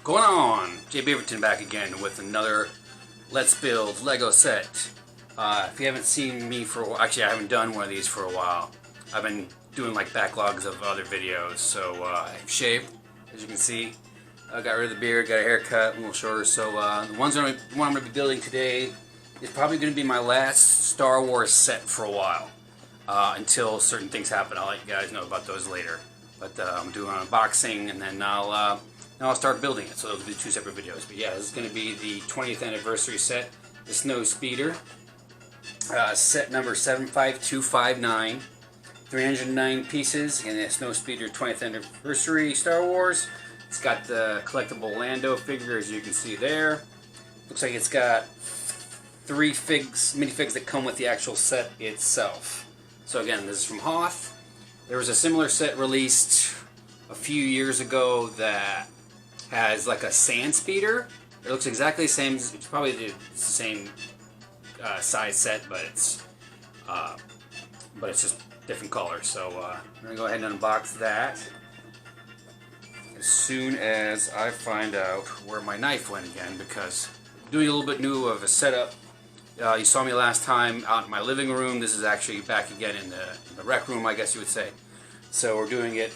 Going on? Jay Beaverton back again with another Let's Build Lego set. If you haven't seen me for a while, actually I haven't done one of these for a while. I've been doing like backlogs of other videos, so I've shaved, as you can see. I got rid of the beard, got a haircut, a little shorter, so the one I'm going to be building today is probably going to be my last Star Wars set for a while. Until certain things happen. I'll let you guys know about those later. But I'm doing an unboxing, and then I'll start building it. So those will be two separate videos. But yeah, this is going to be the 20th anniversary set, the Snowspeeder, set number 75259, 309 pieces. Again, the Snowspeeder 20th anniversary Star Wars. It's got the collectible Lando figure, as you can see there. Looks like it's got 3 minifigs that come with the actual set itself. So again, this is from Hoth. There was a similar set released a few years ago that has like a sand speeder. It looks exactly the same. It's probably the same size set, but it's just different colors. So I'm gonna go ahead and unbox that as soon as I find out where my knife went again, because I'm doing a little bit new of a setup. You saw me last time out in my living room. This is actually back again in the rec room, I guess you would say. So we're doing it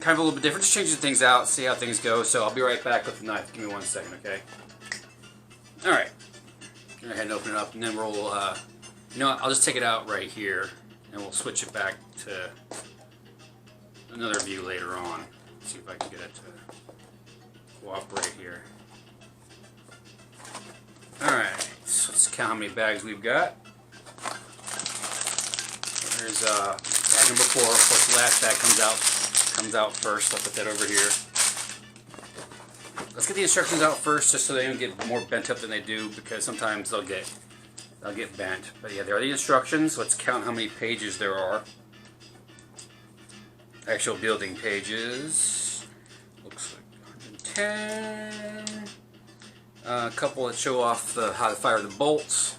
kind of a little bit different, just changing things out, see how things go. So I'll be right back with the knife. Give me 1 second, okay? Alright. Go ahead and open it up, and then we'll, you know what, I'll just take it out right here, and we'll switch it back to another view later on. See if I can get it to cooperate here. Alright, so let's count how many bags we've got. There's bag number 4. Of course, the last bag comes out first. I'll put that over here. Let's get the instructions out first, just so they don't get more bent up than they do, because sometimes they'll get bent. But yeah, there are the instructions. Let's count how many pages there are. Actual building pages. Looks like 110. A couple that show off how to fire the bolts.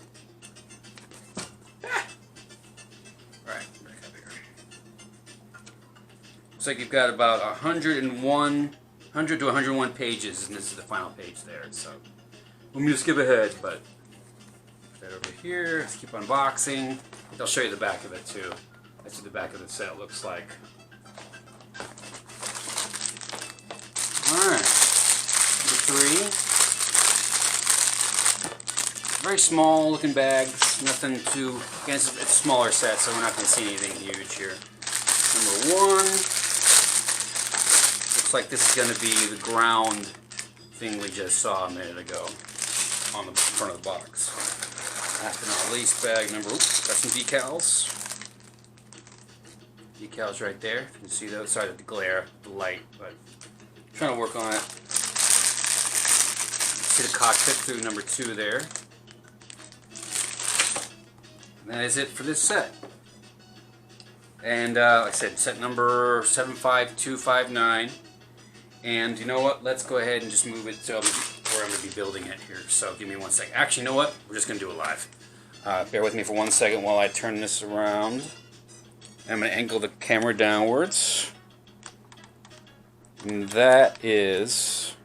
Alright, back up here. Looks like you've got about 100 to 101 pages, and this is the final page there. So, we'll move skip ahead, but right over here. Let's keep unboxing. I'll show you the back of it too. That's what the back of the set looks like. Alright, number 3. Very small looking bags, nothing too, again it's a smaller set, so we're not going to see anything huge here. Number 1, looks like this is going to be the ground thing we just saw a minute ago on the front of the box. Last but not least, bag number, oops, got some decals. Decals right there, you can see those, sorry the glare, the light, but I'm trying to work on it. See the cockpit through number 2 there. That is it for this set. And like I said, set number 75259. And you know what? Let's go ahead and just move it to where I'm going to be building it here. So give me 1 second. Actually, you know what? We're just going to do it live. Bear with me for 1 second while I turn this around. I'm going to angle the camera downwards. And that is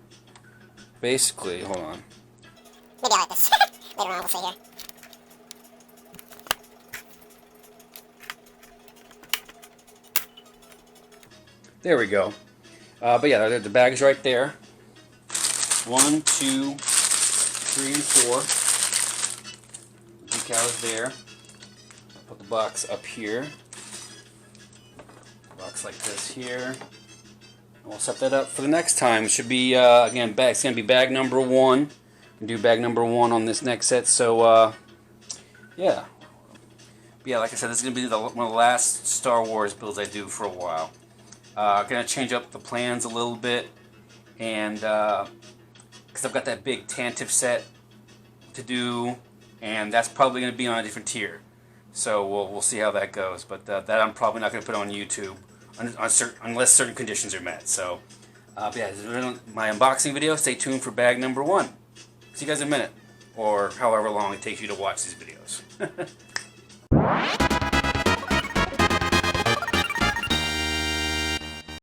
basically, hold on. Maybe I like this. Later on, we'll see here. There we go. But yeah, the bag is right there. 1, 2, 3, and 4. Decals there. Put the box up here. Box like this here. And we'll set that up for the next time. It should be again, it's gonna be bag number 1. We'll do bag number 1 on this next set. So yeah. But yeah, like I said, this is gonna be one of the last Star Wars builds I do for a while. I'm going to change up the plans a little bit, and because I've got that big Tantive set to do, and that's probably going to be on a different tier. So we'll see how that goes, but that I'm probably not going to put on YouTube unless certain conditions are met. So yeah, this is my unboxing video. Stay tuned for bag number 1. See you guys in a minute, or however long it takes you to watch these videos.